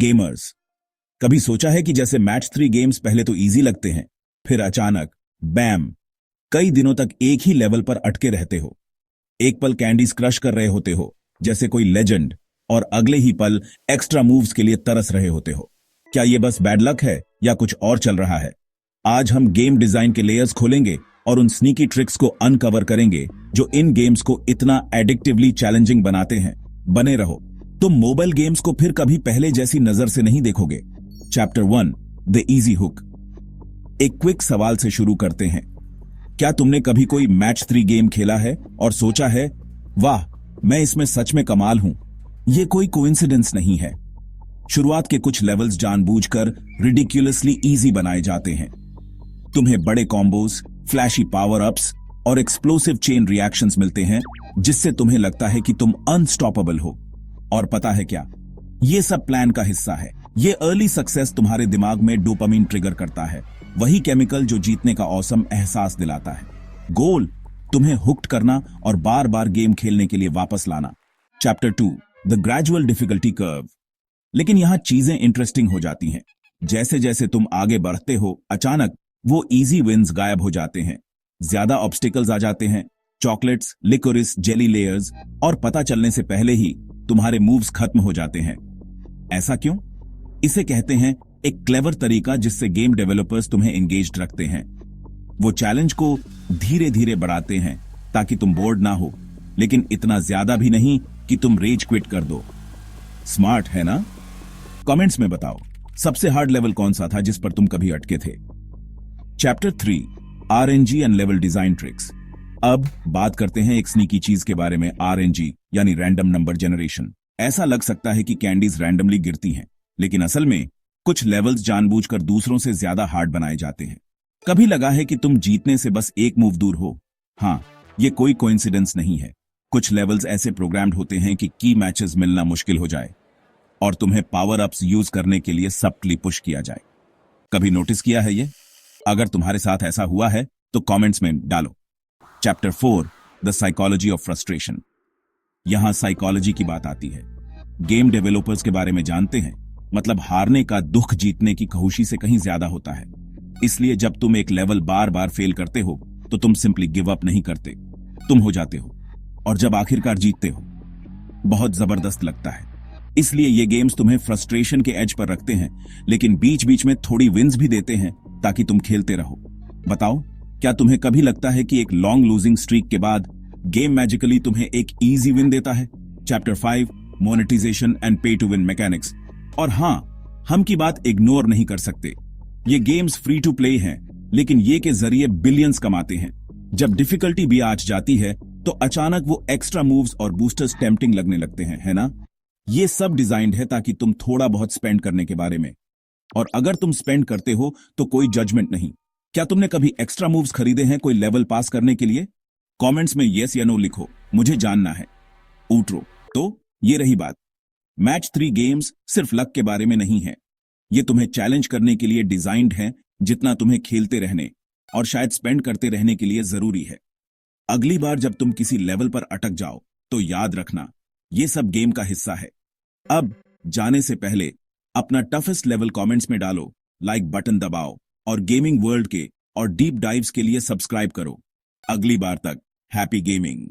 Gamers, कभी सोचा है कि जैसे मैच 3 गेम्स पहले तो इजी लगते हैं, फिर अचानक बैम, कई दिनों तक एक ही लेवल पर अटके रहते हो। एक पल कैंडीज क्रश कर रहे होते हो जैसे कोई लेजेंड, और अगले ही पल एक्स्ट्रा मूव्स के लिए तरस रहे होते हो। क्या ये बस बैड लक है या कुछ और चल रहा है? आज हम गेम डिजाइन के लेयर्स खोलेंगे और उन स्नीकी ट्रिक्स को अनकवर करेंगे जो इन गेम्स को इतना एडिक्टिवली चैलेंजिंग बनाते हैं। बने रहो। तुम मोबाइल गेम्स को फिर कभी पहले जैसी नजर से नहीं देखोगे। Chapter 1, the easy hook. एक क्विक सवाल से शुरू करते हैं। क्या तुमने कभी कोई मैच 3 गेम खेला है और सोचा है, वाह, मैं इसमें सच में कमाल हूं? यह कोई कोइंसिडेंस नहीं है। शुरुआत के कुछ लेवल्स जानबूझकर रिडिक्युलसली इजी बनाए जाते हैं। तुम्हें बड़े कॉम्बोज, फ्लैशी पावर अप्स और एक्सप्लोसिव चेन रिएक्शंस मिलते हैं जिससे तुम्हें लगता है कि तुम अनस्टॉपेबल हो। और पता है क्या, यह सब प्लान का हिस्सा है। यह अर्ली सक्सेस तुम्हारे दिमाग में डोपामिन ट्रिगर करता है, वही केमिकल जो जीतने का औसम एहसास दिलाता है। गोल, तुम्हें हुक्ड करना और बार बार गेम खेलने के लिए वापस लाना। Chapter 2, the gradual difficulty curve. लेकिन यहां चीजें इंटरेस्टिंग हो जाती हैं। जैसे जैसे तुम आगे बढ़ते हो, अचानक वो इजी विन्स गायब हो जाते हैं। ज्यादा ऑब्स्टिकल्स आ जाते हैं, चॉकलेट्स, लिकोरिस, जेली लेयर्स, और पता चलने से पहले ही तुम्हारे मूव्स खत्म हो जाते हैं। ऐसा क्यों? इसे कहते हैं एक क्लेवर तरीका जिससे गेम डेवलपर्स तुम्हें एंगेज्ड रखते हैं। वो चैलेंज को धीरे धीरे बढ़ाते हैं ताकि तुम बोर्ड ना हो, लेकिन इतना ज्यादा भी नहीं कि तुम रेज क्विट कर दो। स्मार्ट है ना? कमेंट्स में बताओ, सबसे हार्ड लेवल कौन सा था जिस पर तुम कभी अटके थे? Chapter 3, RNG and level design tricks. अब बात करते हैं एक स्नीकी चीज के बारे में, आरएनजी यानी रैंडम नंबर जनरेशन। ऐसा लग सकता है कि कैंडीज रैंडमली गिरती हैं, लेकिन असल में कुछ लेवल्स जानबूझकर दूसरों से ज्यादा हार्ड बनाए जाते हैं। कभी लगा है कि तुम जीतने से बस एक मूव दूर हो? हाँ, ये कोई कोइंसिडेंस नहीं है। कुछ लेवल्स ऐसे प्रोग्राम्ड होते हैं कि की मैचेस मिलना मुश्किल हो जाए और तुम्हें पावर अप्स यूज करने के लिए सब्टली पुश किया जाए। कभी नोटिस किया है ये? अगर तुम्हारे साथ ऐसा हुआ है तो कमेंट्स में डालो। Chapter 4, the psychology of frustration. यहां साइकोलॉजी की बात आती है। गेम डेवलपर्स के बारे में जानते हैं, मतलब हारने का दुख जीतने की खुशी से कहीं ज्यादा होता है। इसलिए जब तुम एक लेवल बार बार फेल करते हो तो तुम सिंपली गिव अप नहीं करते, तुम हो जाते हो। और जब आखिरकार जीतते हो, बहुत जबरदस्त लगता है। इसलिए ये गेम्स तुम्हें फ्रस्ट्रेशन के एज पर रखते हैं, लेकिन बीच बीच में थोड़ी विन्स भी देते हैं ताकि तुम खेलते रहो। बताओ, क्या तुम्हें कभी लगता है कि एक लॉन्ग लूजिंग स्ट्रीक के बाद गेम मैजिकली तुम्हें एक इजी विन देता है? चैप्टर 5, मोनेटाइजेशन एंड पे टू विन मैकेनिक्स। और हां, हम की बात इग्नोर नहीं कर सकते। ये गेम्स फ्री टू प्ले हैं, लेकिन ये के जरिए बिलियंस कमाते हैं। जब डिफिकल्टी भी आ जाती है तो अचानक वो एक्स्ट्रा मूव्स और बूस्टर्स टेम्पटिंग लगने लगते हैं, है ना? ये सब डिजाइन्ड है ताकि तुम थोड़ा बहुत स्पेंड करने के बारे में, और अगर तुम स्पेंड करते हो तो कोई जजमेंट नहीं। क्या तुमने कभी एक्स्ट्रा मूव्स खरीदे हैं कोई लेवल पास करने के लिए? कमेंट्स में यस या नो लिखो, मुझे जानना है। ऊट्रो। तो ये रही बात। मैच 3 गेम्स सिर्फ लक के बारे में नहीं है। ये तुम्हें चैलेंज करने के लिए डिजाइन्ड है, जितना तुम्हें खेलते रहने और शायद स्पेंड करते रहने के लिए जरूरी है। अगली बार जब तुम किसी लेवल पर अटक जाओ तो याद रखना, ये सब गेम का हिस्सा है। अब जाने से पहले अपना टफेस्ट लेवल कमेंट्स में डालो, लाइक बटन दबाओ और गेमिंग वर्ल्ड के और डीप डाइव्स के लिए सब्सक्राइब करो। अगली बार तक हैप्पी गेमिंग।